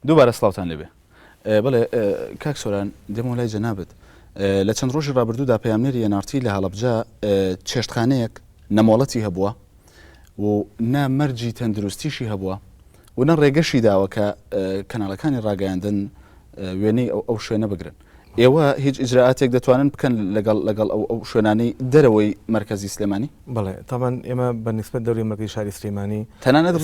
دووبارە سڵاوتان لێبێ. بەڵێ کاک سۆران دێمە لای جەنابەت لە چەند ڕۆژی ڕابردوودا پەیامنێری NRT لە هەڵەبجە چێشتخانەیەک نەمۆڵەتی هەبووە و نامەرجی تەندروستیشی هەبووە و نە ڕێگەشی داوە کە کەناڵەکانی ڕاگەیاندن وێنەی ئەو شوێنە بگرن. ئێوە هیچ ئیجراعاتێک دەتوانن بکەن لەگەڵ ئەو شوێنانەی دەرەوەی مرکزی سلێمانی؟ بەڵێ تاوان ئێمە بەنسبەت دەوری مەرکزی شاری سلێمانی تەنانەت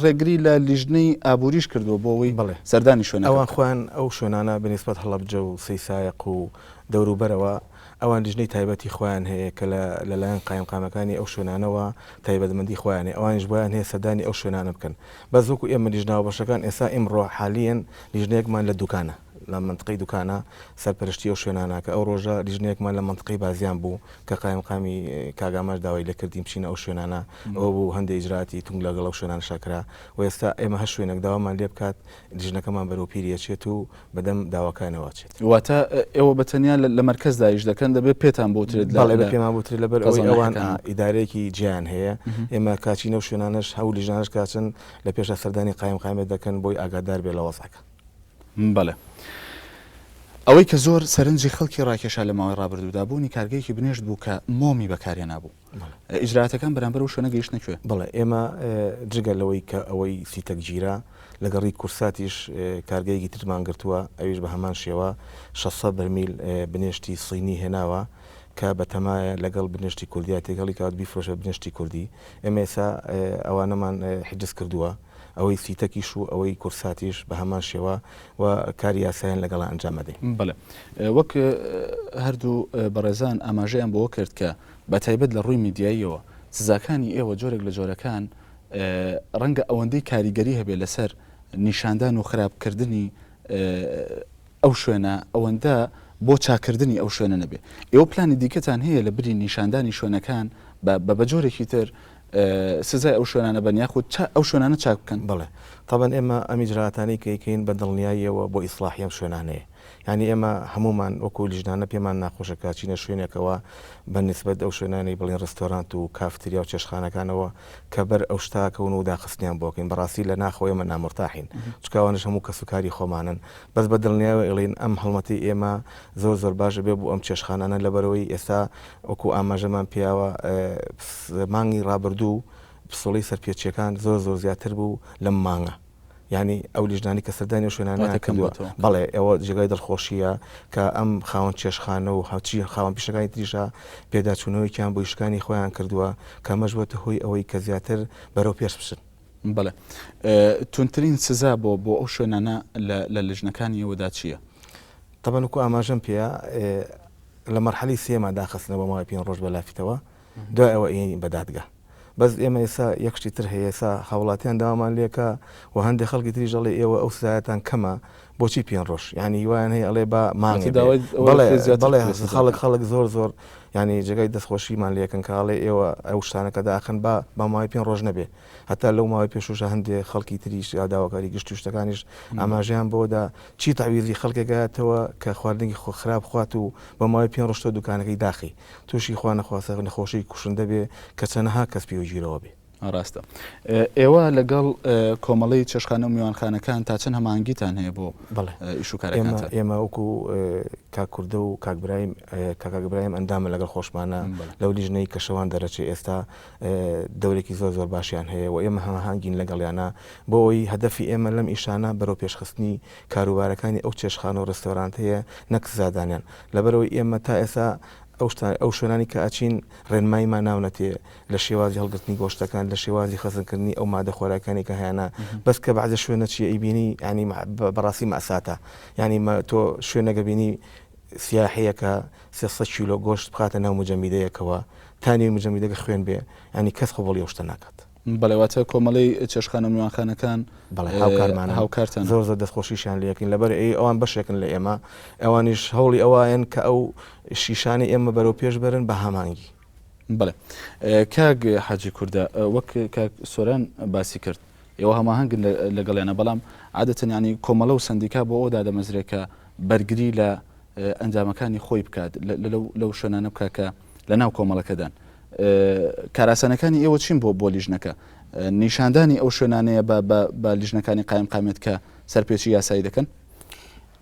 ڕێگری لە لیژنەی ئابووریش کردووە بۆەوەی سەردانی شوێنە. ئەوان خوان ئەو شوێنانە بەنسبەت هەڵەبجە و سەیسایق و دەوروبەرەوە ئەوان لیژنەی تایبەتی خۆیان هەیە کە لەلایەن قایمقامەکانی ئەو شوێنانەوە تایبەتمەندی خۆیان هەیە، ئەوانش بۆیان هەیە سەردانی ئەو شوێنانە بکەن. بەس وەکو ئێمە لیژناوە بەشەکان ئێستا ئیمڕۆ حالیەن لیژنەیەکمان لە دوکانە لە منطقەی دوکانە سەرپەرشتی ئەو شوێنانە کە ئەو ڕۆژە لیژنەیەکمان لە منطقەی بازیان بوو کە قایمقامی کاگاماش داوای لە کردیم بچینە ئەو شوێنانە ئەوە بوو هەندێک ئیجراعاتی تونگ لەگەڵ ئەو شوێنان شاکرا و ئێستا ئێمە هەر شوێنێک داوامان لێ بکات لیژنەکەمان بەرەو پیرەچێت و بەدەم داواکانەوە چێت. واتە ئێوە بەتەنیا لە مرکز داعش دەکەن دەبێت پێتان بۆترێت بەڵێ پێمان بوترێت لەبەر ئەوەی ئەوان ئیدارەیەکی جیان هەیە ئێمە کاچینە و شوێنانش هەوو لیژنانش کاچن لە پێشە سەردانی قایمقامێت دەکەن بۆی ئاگادار بێ لە وەزعەکە. بەڵێ ئەوەی کە زۆر سەرنجی خەڵکی ڕاکێشا لە ماوەی ڕابردوودا بوونی کارگەیەکی بنێشت بوو کە مۆمی بەکارێ نابوو. ئیجراعاتەکان بەرامبەر و شوێنە گەیشتنە کوێ؟ بەڵێ ئێمە جگە لەوەی کە ئەوەی سیتەک گیرا لەگەڕی کورساتیش کارگەیەکی ترمان گرتووە ئەویش بە هەمان شێوە 600 بەرمیل بنێشتی سینی هێناوە کە بەتەمایە لەگەڵ بنێشتی کوردیا تێگەڵی کات بیفرۆشە بنێشتی کوردی. ئێمە ئێستا ئەوانەمان حجز کردووە ئەوەی سیتەکیش و ئەوەی کورساتیش بە هەمان شێوە و کاری یاسایان لەگەڵ ئەنجام دەدەین. بەڵێ وەک هەردوو بەڕێزان ئاماژەیان بۆەوە کرد کە بە تایبەت لە ڕووی میدیاییەوە سزاکانی ئێوە جۆرێک لە جۆرەکان ڕەنگە ئەوەندەی کاریگەری هەبێ لەسەر نیشاندان و خراپکردنی ئەو شوێنە ئەوەندە بۆ چاکردنی ئەو شوێنە نەبێ. ئێوە پلانی دیکەتان هەیە لە بری نیشاندانی شوێنەکان بە جۆرێکی تر سزای ئەو شوێنانە بەنیا خۆ ئەو شوێنانە چاک بکەن؟ بڵێ طبعا ئێمە ئەم ئیجراعاتانەی کەیکەین بە دڵنیاییەوە بۆ ئیسلاحی ئەم شوێنانەیە. یعنی ئێمە هەمومان وەکو لیژنانە پێمان ناخۆشە کاچینە شوێنێکەوە بە نسبەت ئەو شوێنانی بڵێن ڕستۆرانت و کافتریا و چێشخانەکانەوە کە بەر ئەو شتاکەون و داخستیان بۆکەین بەڕاستی لە ناخۆی ئێمە نامرتاحین چکاوانش هەموو کەسوکاری خۆمانن بەس بە دڵنیاوە ئەڵێن ئەم هەڵمەتی ئێمە زۆر باشە بێ بوو ئەم چێشخانانە لەبەرەوەی ئێستا وەکو ئاماژەمان پیاوە مانگی ڕابردوو پسڵی سەرپێچیەکان زۆر زیاتر بوو لەم مانگە. یعنی ئەو لیژنانی کە سەردانی شوێنانە کردووە. بەڵێ ئەوە جێگای دڵخۆشیە کە ئەم خاوەن چێشخانە و هاوچی خاوەن پیشەکانی تریشە پێداچوونەوەیکیان بۆ یشکانی خۆیان کردووە کە مەژوەتە هۆی ئەوەی کە زیاتر بەرەو پێش بشن. بەڵێ تونترین سزا بۆ ئەو شوێنانە لە لیژنەکانی ئێوەدا چییە؟ طبعا وەکو ئاماژەم پێە لە مەرحەلی سێما داخستنە بە ماوەی 5 ڕۆژ بەلافیتەوە دوای ئەوە ئێنی بەدادگا. بەس ئێمە ئێستا یەکشتی تر هەیە ئێستا هەوڵاتیان داوامان لێکە و هەندێک خەڵکی تریژ ئەڵێ ئێوە ئەو سزایەتان کەمە بۆچی 5 ڕۆژ یعنی وایان هەیە ئەڵێ بە مانگی بەڵێ خەڵک زۆر ینی جگای دەستخۆشیمان لێکن کاڵێ ئێوە ئەو شتانەکە داخن بە ماوەی 5 ڕۆژ نەبێ هەتا لەو ماوەی پێشوشە هەندێک خەڵکی تریش یاداواکاری گشت و شتەکانیش ئاماژیان بۆدا چی تەعویزی خەڵکێکایەتەوە کە خواردنی خراپ خوات و بە ماوەی 5 ڕۆژ تۆ دوکانەکەی داخی تووشی خوا نەخواسە نەخۆشی کوشندە بێ کە چەنەها کەس پێ گیرەوە بێ. ڕاستە ئێوە لەگەڵ کۆمەڵی چێشخانە و میوانخانەکان تا چەند هەمانگیتان هەیە بۆ ئیشوکارەکان؟ ئێمە وەکو کاکوردە و کاکبرایم ئەندامە لەگەڵ خۆشمانە لەو لیژنەی کە شەوان دەرەچێ ئێستا دەورێکی زۆر باشیان هەیە و ئێمە هەماهانگین لەگەڵیانە بۆ ئەوی هەدەفی ئێمە لەم ئیشانە بەرەو پێشخستنی کاروبارەکانی ئەو چێشخانە و ڕستۆرانت هەیە نەک زادانیان لەبەرەوەی ئێمە تا ئێستا ئەو شوێنانی کە ئاچین ڕێنماییمان ناونەتێ لە شێوازی هەڵگرتنی گۆشتەکان لە شێوازی خەزمکردنی ئەو مادە خۆراکانی کە هیانە بەس کە بەعزە شوێنە چیە ئیبینی ینی بەڕاستی مەساتە ینی تۆ شوێنەگە بینی سیاحەیەکە 300 کیلۆ گۆشت بخاتە ناو مجەمیدەیەکەوە تانی مجەمیدەکە خوێن بێ ینی کەس خۆڵی ئەو شتە ناکات. بەڵێواتە کۆمەڵی چێشخانە میوانخانەکان هاوکارمان زۆر دەستخۆشیشان لەکەین لەبەر ئەوان بەشێکن لە ئێمە ئەوانیش هەوڵی ئەوایەن کە ئەو شیشانی ئێمە بەرەو پێش بەرن بە هەمانگی. بڵێ کاک حاجی کوردە وەک کاک سۆران باسی کرد ئێوە هەماهەنگن لەگەڵیانە بەڵام عادەتەن ینی کۆمەڵە و سندیکا بۆ ئەودا دەمەزرێکە بەرگری لە ئەنجامەکانی خۆی بکات لەو شوێنانە بکاکە لە ناو کۆمەڵەکەدان. کاراسانەکانی ئێوە چین بۆ لیژنەکە نیشاندانی ئەو شوێنانەیە بە لیژنەکانی قایمقامێت کە سەرپێچی یاسایی دەکەن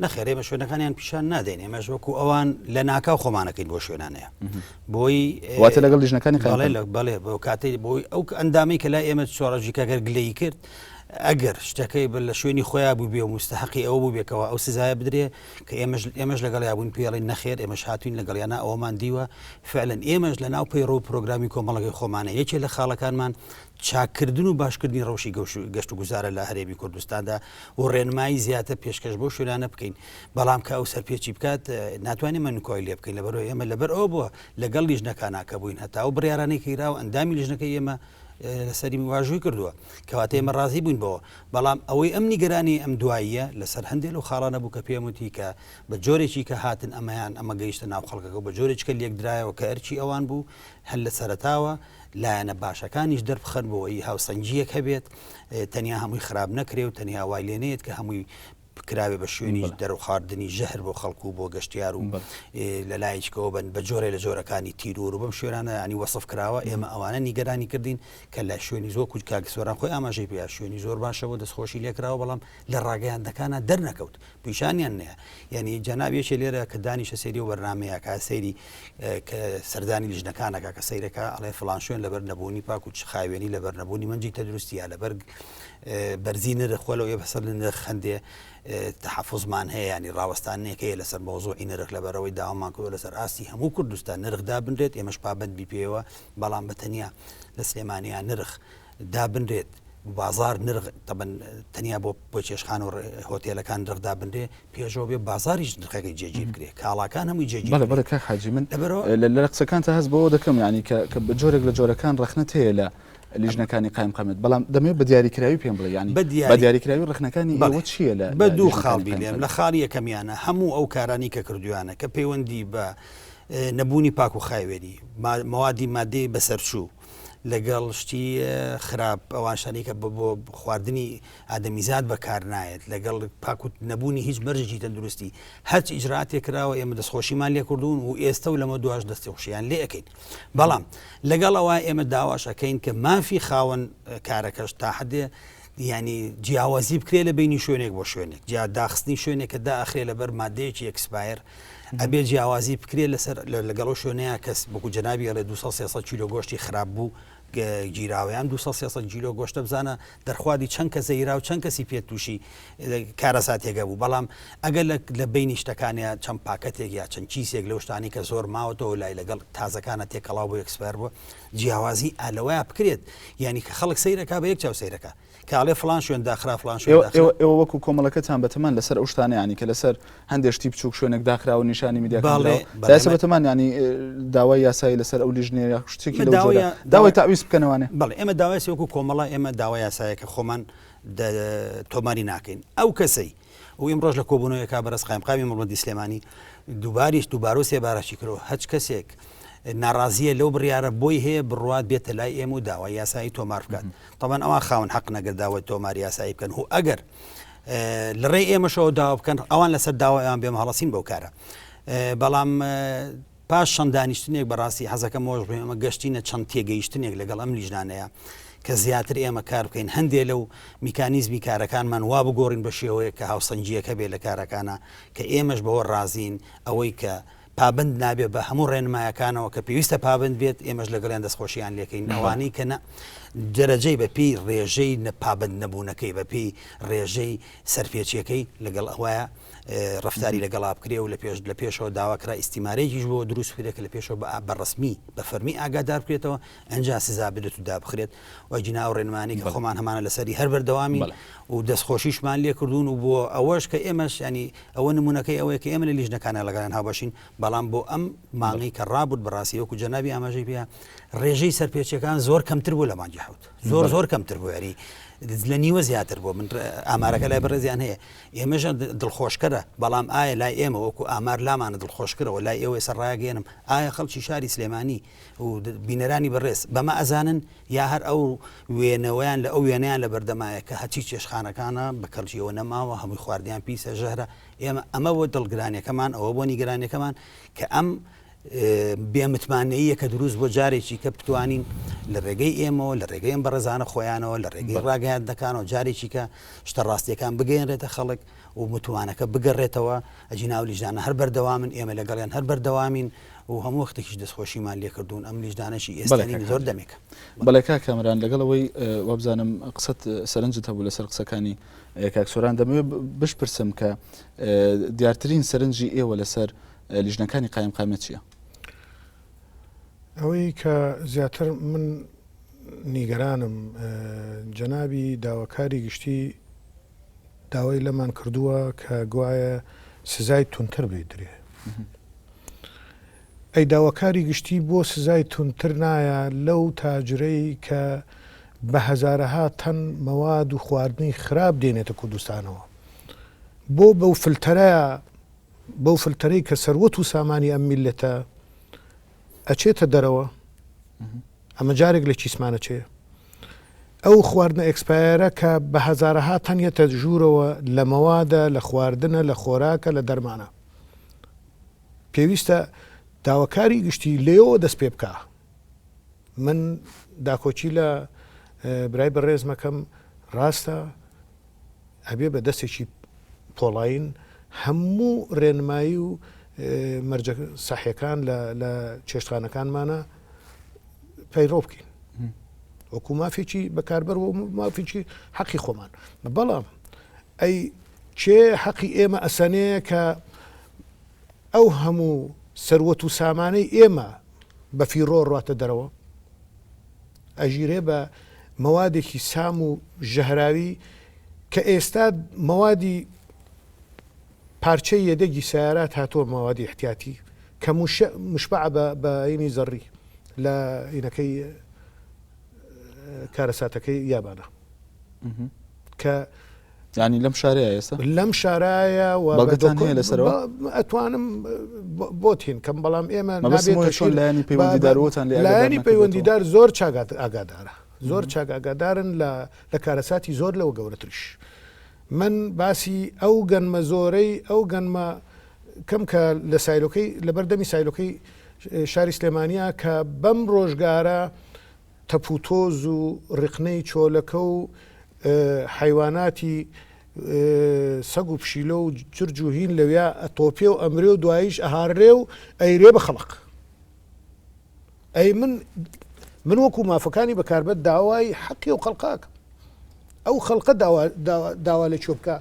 نەخێر ئێمە شوێنەکانیان پیشان نادەین ئێمەش وەکو ئەوان لە ناکاو خۆمانەکەین بۆ شوێنانەیە بۆی واتە لەگەڵ لیژنەکانی بەڵێ بۆ کاتەی بۆی ئەو ئەندامی کە لای ئێمە شۆڕەژی کەگەر گلەی کرد ئەگەر شتەکەی لە شوێنی خۆیان بوو بێ و مستحقی ئەو بوو بێکەوە ئەو سزایە بدرێ کە ئێمەش لەگەڵ یابوون پێڵین نەخێر ئێمەش هاتوین لەگەڵیانە ئەومان دیوە فعلەن ئێمەش لە ناو پەیڕۆ پرۆگرامی کۆمەڵەکەی خۆمانە یەکێ لە خاڵەکانمان چاکردن و باشکردنی ڕەوشی گەشت و گوزارە لە هەرێمی کوردستاندا و ڕێنمایی زیاتر پێشکەش بۆ شوێنانە بکەین بەڵام کە ئەو سەرپێکی بکات ناتوانین منکۆی لێ بکەین لەبەرەوە ئێمە لەبەر ئەو بووە لەگەڵ لیژنەکاناکە بووین هەتا ئەو بڕیارانەی کەیراوە ئەندامی لیژنەکەی ئێمە لەسەری واژووی کردووە کەواتە ئێمە ڕازی بووین بەوە بەڵام ئەوەی ئەم نیگەرانی ئەم دواییە لەسەر هەندێک و خاڵانە بوو کە پێم وتی کە بە جۆرێکی کە هاتن ئەمەیان ئەمە گەیشتە ناو خەڵکەکە بە جۆرێککە لێک درایەوە کە ئەرچی ئەوان بوو هەل لە سەرتاوە لایەنە باشەکانیش دەربخەن بۆەوەی هاوسەنجیەک هەبێت تەنیا هەمووی خراپ نەکرێ و تەنیا وای لێنێت کە هەمووی کراوێ بە شوێنی دەرخواردنی ژەهر بۆ خەڵکو و بۆ گەشتیار و لە لایەکەوە بن بە جۆرە لە جۆرەکانی تیرور و بەم شوێنانە ینی وەسف کراوە ئێمە ئەوانە نیگەرانی کردین کە لە شوێنی زۆر کوچ کاگسۆران خۆی ئاماژەی پێیا شوێنی زۆر باشەوە دەستخۆشی لێکراوە بەڵام لە ڕاگەیاندەکانە دەرنەکەوت پیشانیان نییە یعنی جەنابێکێ لێرە کە دانیشە سەیری و بەرنمەیە کا سەیری کە سەردانی لیژنەکانەکە کە سەیرەکە ئەڵێ فڵان شوێن لەبەر نەبوونی پاک و خاوێنی لەبەر نەبوونی منجی تەدروستیە لەبەر بەرزی نرخ خۆلەوە ێ بەسەر لە نرخ خەندێ تحفظمان هەیە ینی ڕاوەستانێکەیە لەسەر مۆزوعی نرخ لەبەرەوەی داوامان کردوە لەسەر ئاستی هەموو کوردستان نرخدا بنرێت ئێمەش پابند بیپێەوە بەڵام بەتەنیا لە سلێمانیان نرخ دابنرێت بازار نرخ تەنیا بۆ چێشخان و هۆتێلەکان نرخدا بنرێ پێشەوە بێ بازاریش نرخەکەی جێگیر بکرێ کاڵاکان هەمووی جێگیر بەڵێ کاک حاجی من لە قسەکانتە هەست بەوە دەکەم ینی کە بە جۆرێک لە جۆرەکان ڕخنەت هەیە لە لیژنەکانی قایم قامت بەڵام دەمێت بە دیاریکراوی پێم بڵێ ینی بە دیاریکراوی ڕخنەکانی ئەوە چییە لە بە دوو خاڵبی لێم لە خاڵی یەکەمیانە هەموو ئەو کارانی کە کردویانە کە پەیوەندی بە نەبوونی پاک و خاوێنی مەوادی مادەی بەسەرچوو لەگەڵ شتی خراپ ئەوانشانی کە بۆ خواردنی ئادەمیزاد بەکار نایێت لەگەڵ پاکوت نەبوونی هیچ مەرجی تەندروستی هەرچ ئیجراتێک کراوە ئێمە دەستخۆشیمان لێ کردوون و ئێستا و لەمە دوواش دەستی خۆشییان لێ ئەەکەین بەڵام لەگەڵ ئەوە ئێمە داواش ئەەکەین کە مافی خاوەن کارەکەش تا حدێ ینی جیاوازی بکرێ لە بینی شوێنێک بۆ شوێنێک جیا داخستنی شوێنێکە داخرێ لەبەر مادەیەکی ئەکسپایر ئەبێ جیاوازی بکرێت لەسەر لەگەڵ شوێنەیە کەس بۆکو جەنابی ئەڵێ 200 کیلۆ گۆشتی خراپ بوو گیراوەیان 200 کیلۆ گۆشتە بزانە دەرخوادی چەند کە زەیرا و چەند کەسی پێ تووشی کارەساتێکە بوو بەڵام ئەگەر لە بینی شتەکانیان چەند پاکەتێک یا چەند چیسێک لەو شتانی کە زۆر ماوەتەوە لای لەگەڵ تازەکانە تێکەڵاو بۆ ئەکسپەر بووە جیاوازی ئالەوەیە بکرێت یعنی کە خەڵک سەیرەکە بە یەک چاو سەیرەکە کاڵێ فلان شوێن داخرا فلان شوێن ئێوە وەکو کۆمەڵەکەتان بەتەمان لەسەر ئەو شتانە ینی کە لەسەر هەندێشتی بچووک شوێنێک داخرا و نیشانی میدیاکە بەتەمان ینی داوای یاسایی لەسەر ئەو لیژنێ شتێکی داوای تاویست بکەنەوانێ بەڵێ ئێمە داوای وەکو کۆمەڵە ئێمە داوای یاسایەکە خۆمان تۆماری ناکەین ئەو کەسەی و ئیمڕۆژ لە کۆبوونەوەیەکا بەرز قایمقامی مەڵبەندی سلێمانی دووباریش دووبارۆ سێبارەشی کردەوە هەچ کەسێک ناڕازیە لەو بڕیارە بۆی هەیە بڕوات بێتە لای ئێمە و داوای یاسایی تۆمار بکات طبعاً ئەوان خاون حەق نەگەر داوای تۆماری یاسایی بکەن و ئەگەر لەڕێی ئێمەشەوە داوا بکەن ئەوان لەسەر داوایان بێمە هەڵەسین بەو کارە بەڵام پاش چەند دانیشتنێک بەڕاستی حەزەکەم ئەوەش ئێمە گەشتینە چەند تێگەیشتنێک لەگەڵ ئەم لیژنانەیە کە زیاتر ئێمە کار بکەین هەندێک لەو میکانیزمی کارەکانمان وا بگۆڕین بە شێوەیە کە هاوسەنجیەکە بێ لە کارەکانە کە ئێمەش بەوە ڕازین ئەوەی کە پابند نابێت بە هەموو ڕێنمایەکانەوە کە پێویستە پابند بێت ئێمەش لەگەڵیان دەستخۆشییان لێکەین ئەوانەی کە دەرەجەی بەپی ڕێژەی نەپابند نەبوونەکەی بەپی ڕێژەی سەرپێچیەکەی لەگەڵ ئەوەیە ڕفتاری لەگەڵا بکرێ و لە پێشەوە داواکرا ئیسیمارێکیش بۆ دروست بکرێت کە لە پێشەوە بەڕسمی بە فەرمی ئاگادار بکرێتەوە ئەنجا سزا بدرێت و دابخرێت و جینا و ڕێنمانی کە خۆمان هەمانە لەسەری هەر بەردەوامی و دەستخۆشیشمان لێ کردوون و بۆ ئەوەش کە ئێمەش ینی ئەوە نمونونەکەی ئەوەیە کە ئێمە لە لیژنەکانە لەگەڵیان هاوبەشین بەڵام بۆ ئەم مانگی کە ڕابوت بەڕاستی وەکو جەنابی ئاماژەی پێ ڕێژەی سەرپێچیەکان زۆر کەمتر بوو لە مانگی حوت زۆر کەمتر بوو یاری لە نیوە زیاتر بوو من ئامارەکە لای بەڕێزیان هەیە ئێمەژە دڵخۆشکەرە بەڵام ئایا لای ئێمە وەکو ئامار لامانە دڵخۆشکرەوە لای ئێوە سەرڕاگەێنم ئایا خەڵکی شاری سلێمانی و بینەرانی بەڕێز بەمە ئەزانن یا هەر ئەو وێنەوەیان لە ئەو وێنیان لە بەردەمایە کە هەچی چێشخانەکانە بە کەڵکیەوە نەماوە هەمووی خواردیان پیسە ژەهرە ئێمە ئەمە بۆ دڵگرانیەکەمان ئەوە بۆ نیگەرانیەکەمان کە ئەم بێمتمانەیە کە دروست بۆ جارێکی کە بتوانین لە ڕێگەی ئێمەوە لە ڕێگەی ئەم بەڕێزانە خۆیانەوە لە ڕێگەی ڕاگەیان دەکانەوە جارێکی کە شتە ڕاستیەکان بگەێنرێتە خەڵک و متوانەکە بگەڕێتەوە ئەجی ناو لیژدانە هەر بەردەوامن ئێمە لەگەڵیان هەر بەردەوامین و هەموو وەختێکیش دەستخۆشیمان لێکردوون ئەم لیژدانەشی ئێستانی زۆر دەمێکە بەڵێکا کامران لەگەڵەوەی وابزانم قسەت سەرنجت هەبوو لەسەر قسەکانی کاکسۆران دەمەوێت بشپرسم کە دیارترین سەرنجی ئێوە لەسەر لیژنەکانی قایمقامێت چییە؟ ئەوەی کە زیاتر من نیگەرانم جەنابی داواکاری گشتی داوای لەمان کردووە کە گوایە سزای تونتر بێدرێ. ئەی داواکاری گشتی بۆ سزای تونتر نایە لەو تاجرەی کە بە هەزارەها تەن مەواد و خواردنی خراپ دێنێتە کوردستانەوە بۆ بەو فلتەرەیە بەو فلتەرەی کە سەروەت و سامانی ئەم میلەتە ئەچێتە دەرەوە ئەمە جارێک لە چیسمانە چێ ئەو خواردنە ئەکسپایرە کە بە هەزارەها تەنیەتە ژوورەوە لە مەوادە لە خواردنە لە خۆراکە لە دەرمانە پێویستە داواکاری گشتی لێەوە دەست پێ بکە. من داکۆچی لە برای بەڕێز مەکەم ڕاستە ئەبێ بە دەستێکی پۆڵین هەموو ڕێنمایی و مەرجە ساحیەکان لە چێشتخانەکانمانە پەیڕۆ بکەین وەکو مافێکی بەکاربەر و مافێکی حەقی خۆمان بەڵام ئەی چێ حەقی ئێمە ئەسەنەیە کە ئەو هەموو سەروەت و سامانەی ئێمە بە فیڕۆ ڕاتە دەرەوە ئەژیرێ بە مەوادێکی سام و ژەهراوی کە ئێستا مەوادی پارچەی یەدەگی سیارات هاتووە مەوادی احتیاتی کە مشبع بە عینی زەڕی لە عینەکەی کارەساتەکەی یابانە کە ینی لەم شارەیە ئێستا لەم شارایە لەسەرەوە ئەتوانم بۆتین کەم بەڵام ئێمە لایانی پەیوەندیدارەوەتان لایانی پەیوەندیدار زۆر چاک ئاگادارە زۆر چاک ئاگادارن لە کارەساتی زۆر لەوە گەورەتریش. من باسی ئەو گەنمە زۆرەی ئەو گەنمە کەم کە لە سایلۆکەی لە بەردەمی سایلۆکەی شاری سلێمانیا کە بەم ڕۆژگارە تەپوتۆز و ڕقنەی چۆلەکە و حیواناتی سەگ و پشیلە و جرج و هین لەوێ ئەتۆپێ و ئەمرێ و دواییش ئەهارڕێ و ئەیرێ بە خەڵق. ئەی من وەکو مافەکانی بەکاربەت داوای حەقی و خەڵقاکە ئەو خەڵقە داوا لە چۆ بکە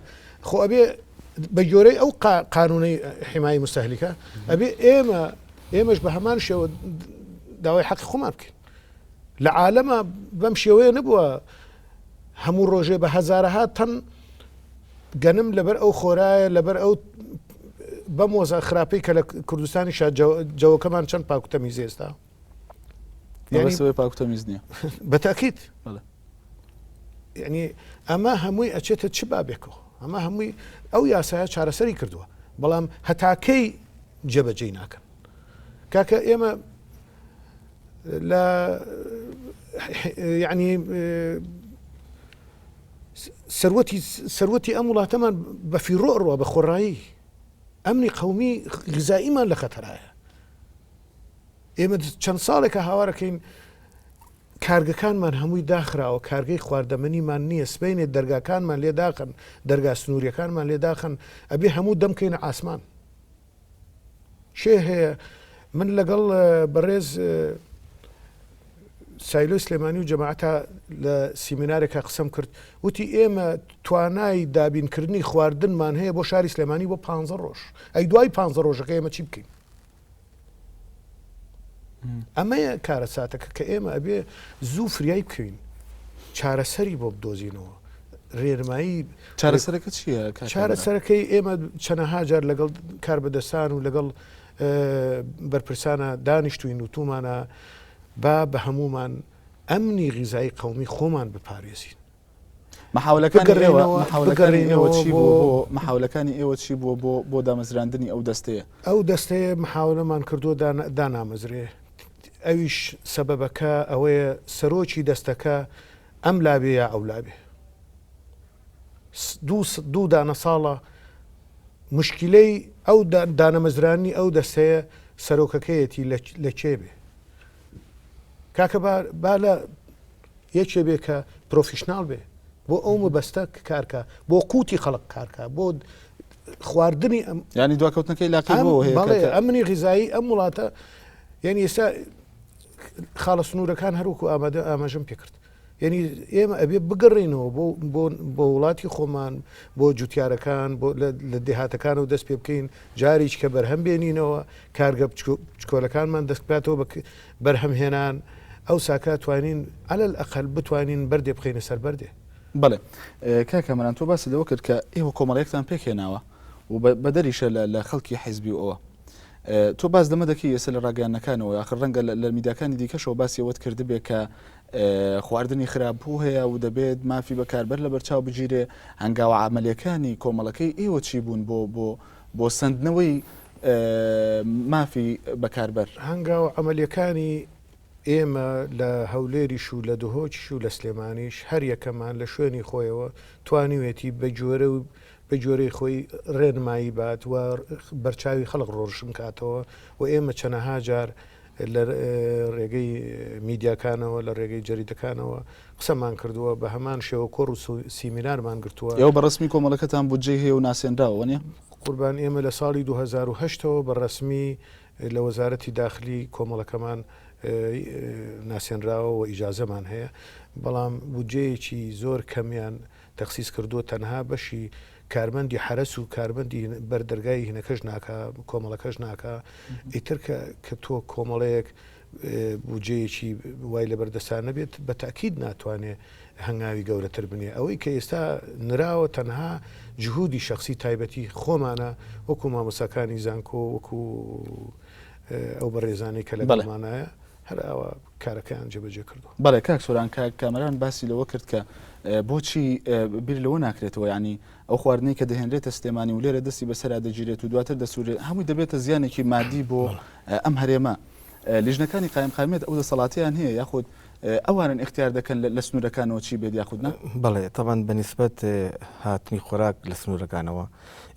خۆ ئەبێ بە جۆرەی ئەو قانونەی حیمایی مستەهلیکە ئەبێ ئێمەش بە هەمان شێوە داوای حەقی خۆمان بکەین. لە عالەمە بەم شێوەیە نبووە هەموو ڕۆژێ بە هەزارەها تەن گەنم لەبەر ئەو خۆرایە لەبەر ئەو بەم وەزە خراپەی کە لە کوردستانی جەوەکەمان چەند پاکوتەمیز ئێستا پاکوتەمیز نییە بەتاکید یعنی ئەمە هەمووی ئەچێتە چ بابێکەوە ئەمە هەمووی ئەو یاسایە چارەسەری کردووە بەڵام هەتاکەی جێبەجێی ناکەن کاکە ئێمە لە یعنی سەروەتی ئەم وڵاتەمان بە فیڕۆ ڕوە بە خۆڕایی ئەمنی قەومی غزاییمان لە خەتەرایە. ئێمە چەند ساڵێکە هاوارەکەین کارگەکانمان هەمووی داخراوە کارگەی خواردەمەنیمان نییە سبینێت دەرگاکانمان لێ داخن دەرگا سنووریەکانمان لێ داخن ئەبێ هەموو دەمکەینە ئاسمان شێ هەیە. من لەگەڵ بەڕێز سایلۆی سلێمانی و جەماعەتە لە سیمینارێکە قسەم کرد وتی ئێمە توانای دابینکردنی خواردنمان هەیە بۆ شاری سلێمانی بۆ 15 ڕۆژ ئەی دوای 15 ڕۆژەکە ئێمە چی بکەین؟ ئەمەیە کارەساتەکە کە ئێمە ئەبێ زوو فریایی بکەین چارەسەری بۆ بدۆزینەوە ڕێنمایی. چارەسەرەکە چییە؟ چارەسەرەکەی ئێمە چەنەها جار لەگەڵ کاربەدەستان و لەگەڵ بەرپرسانە دانیشتوین و تومانە بە هەمومان ئەمنی غیزایی قەومی خۆمان بپارێزین. محاولەکانی ئێوە چی بووە بۆ دامەزراندنی ئەو دەستەیە؟ ئەو دەستەیە محاولەمان کردووە دانامەزرێ ئەویش سەبەبەکە ئەوەیە سەرۆکی دەستەکە ئەم لابێ یا ئەو لابێ دوو دانە ساڵە مشکلەی ئەو دانەمەزرانی ئەو دەستەیە سەرۆکەکەیەتی لە کێ بێ کاکە با لە یەکێ بێ کە پرۆفیشنال بێ بۆ ئەو مەبەستە کارکە بۆ قوتی خەڵک کارکە بۆ خواردنی ینی دواکەوتنەکەی لاقی بەڵێ ئەمنی غیزایی ئەم وڵاتە یعنی ئێستا خاڵە سنوورەکان هەروکو ئاماژەم پێکرد یعنی ئێمە ئەبێ بگەڕێنەوە بۆ وڵاتی خۆمان بۆ جوتیارەکان لە دێهاتەکان و دەست پێ بکەین جاریش کە بەرهەم بێنینەوە کارگە بچکۆلەکانمان دەستکاتەوە بەرهەمهێنان ئەو ساکە توانین علل ئەقل بتوانین بەردێ بخینە سەر بەردێ بڵێ کاکەمەران تۆ باسی لەوە کرد کە ئێوە کۆمەڵەیەکتان پێکهێناوە و بەدەریشە لە خەڵکی حیزبی ئەوە تۆ باز دەمە دەکەی ئێستا لە ڕاگەیانەکانەوە یاخر ڕەنگە لە میدیاکانی دیکەشەوە باسیەوەت کردبێ کە خواردنی خراپبوو هەیە و دەبێت مافی بەکاربەر لە بەرچاو بگیرێ هەنگاوە عملیەکانی کۆمەڵەکەی ئێوە چی بوون بۆ سندنەوەی مافی بەکاربەر هەنگاوە عملیەکانی ئێمە لە هەولێریش و لە دهۆچیش و لە سلێمانیش هەر یەکەمان لە شوێنی خۆیەوە توانیوێتی بە جۆرەی خۆی ڕێنمایی بات و بەرچاوی خەڵق ڕۆژم کاتەوە و ئێمە چەنەها جار لە ڕێگەی میدیاکانەوە لە ڕێگەی جەریدەکانەوە قسەمان کردووە بە هەمان شێوە کۆڕ و سیمینارمان گرتووە ئێوە بە ڕسمی کۆمەڵەکەتان بودجێ هەیە و ناسێنراوە نیە قوربان ئێمە لە ساڵی 2010ەوە بە ڕسمی لە وەزارەتی داخلی کۆمەڵەکەمان ناسێنراوە و ئیجازەمان هەیە بەڵام بودجەیەکی زۆر کەمیان تەخسیس کردووە تەنها بەشی کارمەندی حرەس و کارمەندی بەردەرگای هینەکەش ناکە کۆمەڵەکەش ناکە ئیتر کە تۆ کۆمەڵەیەک بودجەیەکی وای لە بەردەستانە بێت بە تاکید ناتوانێت هەنگاوی گەورەتر بنێ ئەوەی کە ئێستا نراوە تەنها جهودی شخصی تایبەتی خۆمانە وەکو مامۆساکانی زانکۆ وەکو ئەو بەڕێزانەی کە لەگەڵمانایە هەر ئەوە کارەکەیان جێبەجێ کردو بەڵێ کاک سۆران کامەران باسی لەوە کرد کە بۆچی بیر لەوە ناکرێتەوە ینی ئەو خواردنەی کە دەهێنرێتە سلێمانی و لێرە دەستی بەسەرا دەگیرێت و دواتر دەسوورێت هەمووی دەبێتە زیانێکی مادی بۆ ئەم هەرێمە لیژنەکانی قایمقامێت ئەو دەسەڵاتیان هەیە یاخود ئەوانن اختیار دەکەن لە سنوورەکانەوە چی بێت یاخودنا بەڵێ تەبان بەنسبەت هاتنی خۆراک لە سنوورەکانەوە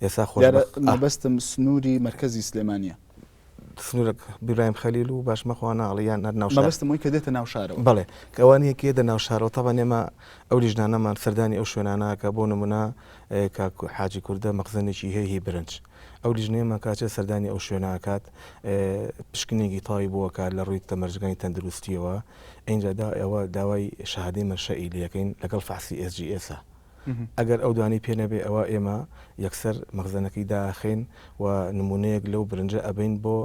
ئێستا مەبەستم سنووری مرکزی سلێمانیە سنوورك برایم خەلیل و باش مەخواانە ئەڵیان ناوشار بەستمەوەی کە دێتە ناوشارەوە بڵێ کەوانەیەکێ دە ناوشارەوە تەبان ئێمە ئەو لیژنانەمان سەردانی ئەو شوێناناکە بۆ نمونە حاجی کووردە مەخزنێکی هەیە برنج ئەو لیژنەیەمە کاچە سەردانی ئەو شوێناکات پشکنێکی تاوی بووەکات لە ڕووی تەمەرجگانی تەندروستیەوە ئەینجادا ئەوە داوای شەهادەی مەرشەئی لەکەین لەگەڵ فحسی SGS ئەگەر ئەو دوانی پێنەبێ ئەوە ئێمە یەکسەر مەخزنەکەی داخێن و نمونەیەک لەو برنجە ئەبین بۆ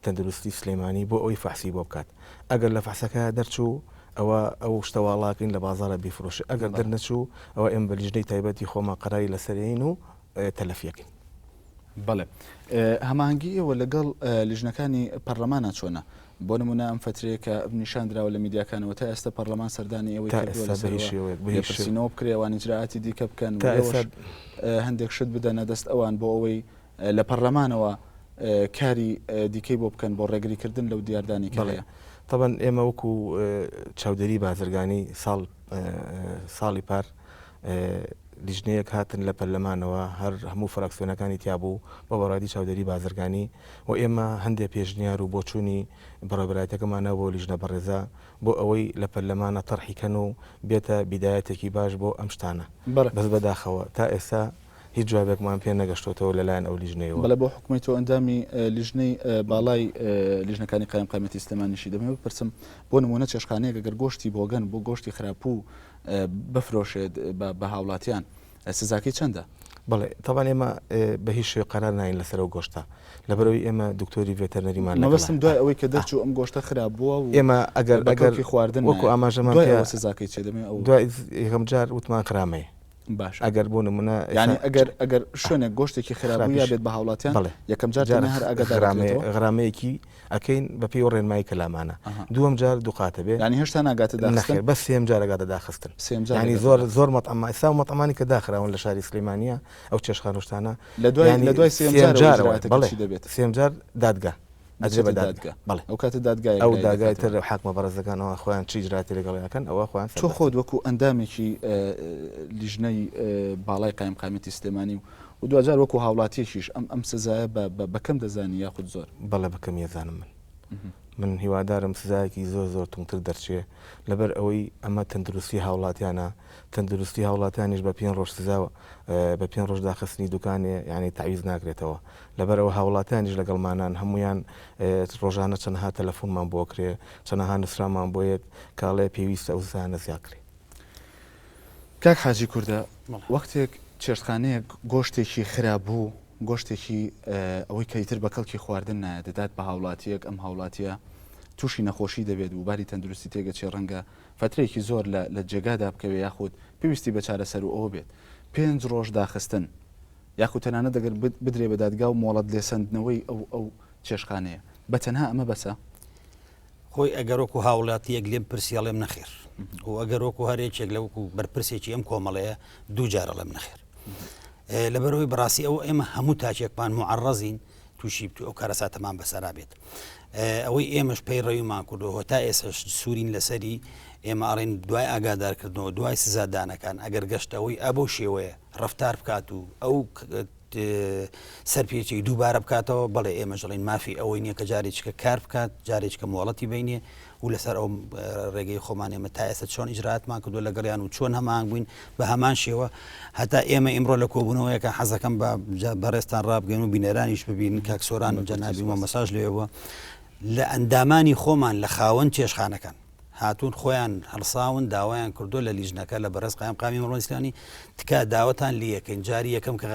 تەندروستی سلێمانی بۆ ئەوی فحسی بۆ بکات ئەگەر لە فحسەکە دەرچوو ئەو شتەواڵاکەین لە بازارە بیفرۆشی ئەگەر دەرنەچوو ئەوە ئێمە بە لیژنەی تایبەتی خۆمان قەراری لەسەرین و تەلەفیەکەین بەڵێ هەماهنگگی ئەوە لەگەڵ لیژنەکانی پەرلەمانە چۆنە بۆ نمونە ئەم فترەیە کە نیشاندراوە لە میدیاکانەوە تا ئێستا پەرلەمان سەردانی ئەوەی پرسینەوە بکرێوان ئیجراعاتی دیکە بکەن هەندێک شت بدەنە دەست ئەوان بۆ ئەوەی لە پەرلەمانەوە کاری دیکەی بۆ بکەن بۆ ڕێگریکردن لەو دیاردانی کەڵەیە طبعا ئێمە وەکو چاودێری بازرگانی ساڵی پار لیژنەیەک هاتن لە پەرلەمانەوە هەر هەموو فراکسیۆنەکانی تیابوو بە بەڕادی چاودێری بازرگانی و ئێمە هەندێک پێشنیار و بۆچوونی بەڕێبەرایەتەکەمان بۆ لیژنە بەڕێزا بۆ ئەوەی لە پەرلەمانە تەرحیکەن و بێتە بیدایەتێکی باش بۆ ئەم شتانە بەس بەداخەوە تا ئێستا هیچ جوابێکمان پێ نەگەشتۆتەوە لەلایەن ئەو لیژنەیەوە بەڵێ بۆ حکومەتی تۆ ئەندامی لیژنەی باڵای لیژنەکانی قایمقامەتی سلێمانیشی دەمێ بپرسم بۆ نمونە چێشخانەیەک ئەگەر گۆشتی بۆگەن بۆ گۆشتی خراپوو بفرۆشێت بە هاوڵاتیان سزاکەی چەندە؟ بەڵێ تەوان ئێمە بە هیچ شوێ قەرار ناین لەسەر ئەو گۆشتە لەبەرەوەی ئێمە دکتۆری ڤێتەرنەریمان مەبەستم دوای ئەوەی کە دەرچوو ئەم گۆشتە خراپ بووە و ئێمە ئەگەر خواردن وەکو ئاماژەمان سزاکەی چێ دەمێ ئەو دوای یەکەم جار وتمان خرامەیە باش ئەگەر بۆ نمونە ینی ئەگەر شوێنێک گۆشتێکی خراپبوو یا بێت بە هاوڵاتیان یەکەم جار هەر غرامەیەکی ئەەکەین بە پێی و ڕێنمایی کەلامانە دووەم جار دووقاتە بێ ینی هێشتا ناگاتە نەخێر بە سێم جارەگاتە داخستن ینی زۆر مەطعەمە ئێستا مەطعەمانی کە داخراون لە شاری سلێمانیە ئەو چێشخانوشتانە لە دوای سێم جار دەبێت سێم جار دادگا ئەجێ بە دادگا بەڵێ ئەو کاتە دادگای ئەو داگای تر حاکمە بەڕێزەکانەوە خۆیان چی جراتی لەگەڵیەکەن ئەوە خۆیان تۆ خۆت وەکو ئەندامێکی لیژنەی باڵای قایمقامەتی سلێمانی و دوجار وەکو هاوڵاتیەکیش ئەم سزایە بەکەم دەزانی یاخود زۆر بەڵێ بەکەم یەزانم من هیوادارم سزایەکی زۆر تونتر دەرچێ لەبەر ئەوەی ئەمە تەندروستی هاوڵاتیانە تەندروستی هاوڵاتیانیش بە 5 ڕۆژ سزاوە بە 5 ڕۆژ داخستنی دوکانێ یعنی تعویز ناکرێتەوە لەبەرەوە هاوڵاتیانیش لەگەڵمانان هەمویان ڕۆژانە چەندها تەلەفۆنمان بۆکرێ چەندەها نووسرامان بۆیت کاڵێ پێویستە ئەو زانە زیاکرێ. کاک حاجی کوردە وەختێک چێشتخانەیەک گۆشتێکی خراپ بوو گۆشتێکی ئەوەی کەیتر بە کەڵکی خواردن نایە دەدات بە هاوڵاتیەک ئەم هاوڵاتیە تووشی نەخۆشی دەبێت و باری تەندروستی تێگەچێ ڕەنگە فترەیەکی زۆر لە جێگادا بکەوێ یاخود پێویستی بە چارەسەر و ئەوە بێت 5 ڕۆژ داخستن یاخود تەنانە دەگەر بدرێ بە دادگا و مۆڵەت لێسەندنەوەی ئەو چێشخانەیە بە تەنها ئەمە بەسە خۆی ئەگەرۆک و هاوڵاتیەک لێم پرسیاڵێم نەخێر و ئەگەرۆک و هەرێکێک لەوەکو بەرپرسێکی ئەم کۆمەڵەیە دوو جارە لەم نەخێر لەبەرەوەی بەڕاستی ئەو ئێمە هەموو تاچێکمان معڕەزین تووشی ئەو کارەساتەمان بەسەرا بێت ئەوەی ئێمەش پێی ڕێویمان کردەوە تا ئێسش سوورین لەسەری ئێمە ئاڵێن دوای ئاگادارکردنەوە دوای سزادانەکان ئەگەر گەشتەوەی ئەبۆ شێوەیە ڕفتار بکات و ئەو سەرپێکی دووبارە بکاتەوە بەڵێ ئێمە ژەڵین مافی ئەوەی نییە کە جارێککە کار بکات جارێککە مۆڵەتی بینێ و لەسەر ئەو ڕێگەی خۆمان ئێمە تا ئێستا چۆن ئیجراتمان کردو لەگەڵیان و چۆن هەمان بووین بە هەمان شێوە هەتا ئێمە ئیمڕۆ لە کۆبوونەوەیەکە حەزەکەم بەڕێستان ڕابگەن و بینەرانیش ببین کاکسۆران و جەنابی مە مەساژ لێەوە لە ئەندامانی خۆمان لە خاوەن چێشخانەکان هاتوون خۆیان هەڵساون داوایان کردو لە لیژنەکە لە بەڕێز قایمقامی مەڕۆی ئیسلامی تکا داوەتان لەکەین جاری یەکەم کە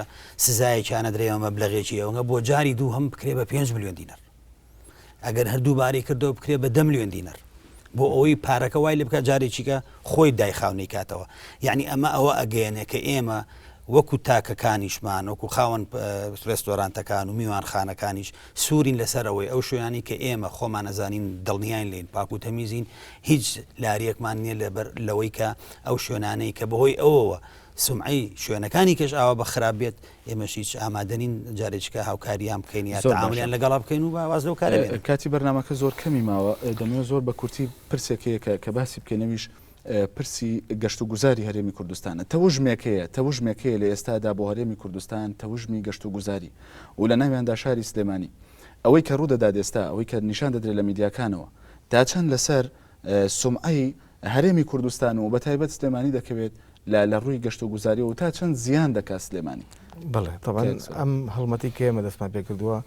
سزایەکیانە درێمە مەبلەغێکی ئەوە بۆ جاری دوو هەم بکرێ بە 5 ملیۆن دینار ئەگەر هەردوو باری کردەوە بکرێ بە 10 ملیۆن دینار بۆ ئەوەی پارەکە وای لێ بکات جارێکیکە خۆی دایخاونەی کاتەوە یعنی ئەمە ئەوە ئەگەیەنێ کە ئێمە وەکو تاکەکانیشمان وەکو خاوەن ڕێستۆرانتەکان و میوانخانەکانیش سوورین لەسەرەوەی ئەو شوێنانی کە ئێمە خۆمان نەزانین دڵنیان لێن پاک و تەمیزین هیچ لاریەکمان نییە لەبەر لەوەی کە ئەو شوێنانەی کە بەهۆی ئەوەوە سمعی شوێنەکانی کەش ئاوا بە خراپ بێت ئێمەش هیچ ئامادەنین جارێککە هاوکاریان بکەین یا تەعاملیان لەگەڵا بکەین و باواز لەو کارە بێت. کاتی بەرنامەکە زۆر کەمی ماوە دەمەوێت زۆر بە کورتی پرسێکەیە کە باسی بکەینەویش پرسی گەشت و گوزاری هەرێمی کوردستانە تەوژمێکەیە لە ئێستادا بۆ هەرێمی کوردستان تەوژمی گەشت و گوزاری و لە ناویاندا شاری سلێمانی ئەوەی کە ڕوودەدات ئێستا ئەوەی کە نیشان دەدرێت لە میدیاکانەوە تا چەند لەسەر سمعی هەرێمی کوردستان و بە تایبەت سلێمانی دەکەوێت لە ڕووی گەشت و گوزاری و تا چەند زیان دەکات سلێمانی. بڵێ طبعا ئەم هەڵمەتی کە ئێمە دەستمان پێ کردووە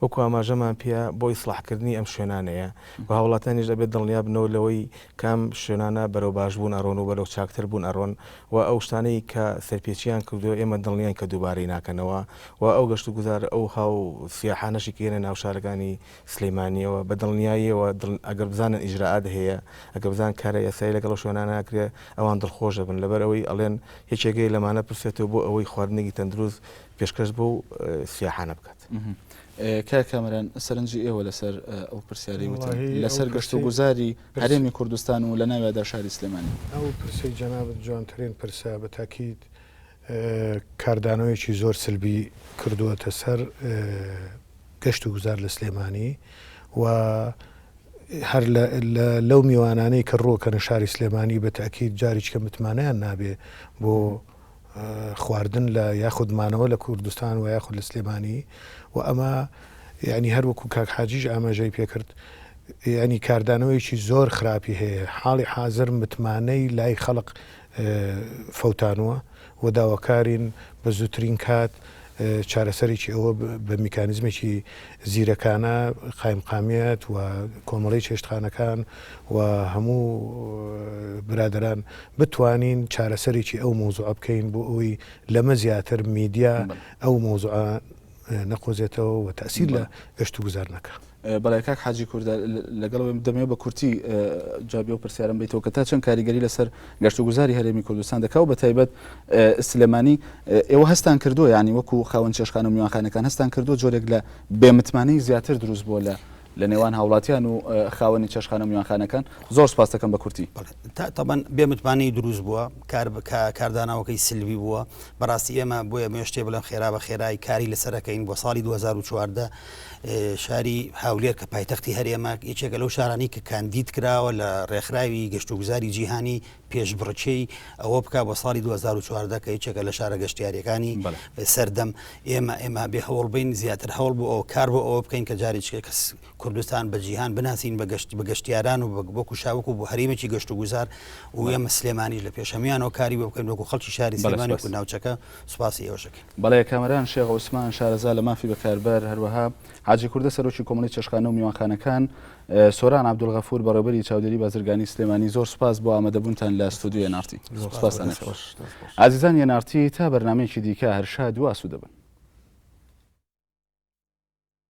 وەکو ئاماژەمان پێ بۆ ئیسلاحکردنی ئەم شوێنانەیە و هاوڵاتانیش دەبێت دڵنیا بنەوە لەوەی کام شوێنانە بەرەو باش بوون ئەڕۆن و بەرەو چاکتر بوون ئەڕۆن و ئەو شتانەی کە سەرپێچیان کردو ئێمە دڵنیان کە دووبارەی ناکەنەوە و ئەو گەشت و گوزار ئەو هاو سیاحانەشی کێنە ناو شارەکانی سلێمانیەوە بە دڵنیاییەوە ئەگەر بزانن ئیجرعات هەیە ئەگەر بزان کارە یاسایی لەگەڵ شوێنان ناکرێ ئەوان دڵخۆشە بن لەبەر ئەوەی ئەڵێن یەکێگەی لەمانە پرسێتەوە بۆ ئەوەی خواردنێکی تەندروست پێشکەش بۆ سیاحانە بکات. کار کامەران سەرنجی ئێوە لەسەر ئەو پرسیارەی وتن لەسەر گەشت و گوزاری هەرێمی کوردستان و لە ناوێدا شاری سلێمانی ئەو پرسی جەنابەت جوانترین پرسە بە تاکید کاردانەوەیەکی زۆر سلبی کردووەتە سەر گەشت و گوزار لە سلێمانی و هەر لەو میوانانەی کە ڕۆکەنە شاری سلێمانی بە تاکید جاریچکە متمانەیان نابێ بۆ خواردن لە یاخودمانەوە لە کوردستان و یاخود لە سلێمانی و ئەمە یعنی هەروەکو کاک حاجیش ئاماژەی پێکرد ینی کاردانەوەیکی زۆر خراپی هەیە حاڵی حاضر متمانەی لای خەڵق فەوتانوە و داواکارین بە زووترین کات چارەسەرێکی ئەوە بە میکانیزمێکی زیرەکانە قایمقامیەت و کۆمەڵی چێشتخانەکان و هەموو برادران بتوانین چارەسەرێکی ئەو مۆزوع بکەین بۆ ئەوی لەمە زیاتر میدیا ئەو مۆزوع نەقۆزێتەوە و تەسیر لە گەشت و گوزار نەکە. بەڵای کاک حاجی کوردە لەگەڵ دەمەوێت بە کورتی جوابی و پرسیارم بیتەوە کە تا چەند کاریگەری لەسەر گەشت و گوزاری هەرێمی کوردستان دەکا و بە تایبەت سلێمانی ئێوە هەستان کردووە ینی وەکو خاوەن چێشخانە و میوانخانەکان هەستان کردو جۆرێک لە بێمتمانەی زیاتر دروست بۆ لە نێوان هاوڵاتیان و خاوەنی چێشخانە و میوانخانەکان زۆر سپاس دەکەم بە کورتی. تاان بێمتمانی دروست بووە کارداناوەکەی سلوی بووە بەڕاستی ئێمە بۆیە مێشتێ بڵم خێرا بە خێرایی کاری لەسەرەکەین بۆ ساڵی 2014 شاری هاولێر کە پایتەختی هەرێمە یەکێکە لەو شارانی کە کاندید کراوە لە ڕێکخراوی گەشتوگوزاری جیهانی پێشبڕچەی ئەوە بکە بۆ ساڵی 2014 کە یەکێکە لە شارە گەشتیاریەکانی سەردەم ئێمە بێ هەوڵبین زیاتر هەوڵ بۆ ئەو کار بۆ ئەوە بکەین کە جارێک کەس کوردستان بە جیهان بناسیین بە گەشتیاران و بۆکو شاوەکو بۆ هەرێمێکی گەشت و گوزار و ئێمە سلێمانیش لە پێشەمیانەوە کاری بۆ بکەین وەکو خەڵکی شاری سلێمانی و ناوچەکە سوپاسی ئێوەشەکەین. بەڵێ کامەران شێخ عوسمان شارەزا لە مافی بەکاربەر هەروەها حاجی کوردە سەرۆکی کۆمەڵی چێشخانە و میوانخانەکان سۆران عەبدولغەفور بەڕێوەبەری چاودێری بازرگانی سلێمانی زۆر سپاس بۆ ئامادەبوونتان لە ستودیۆ NRT. عزیزان NRT تا بەرنامەیەکی دیکە هەر شاد و ئاسوودە بن.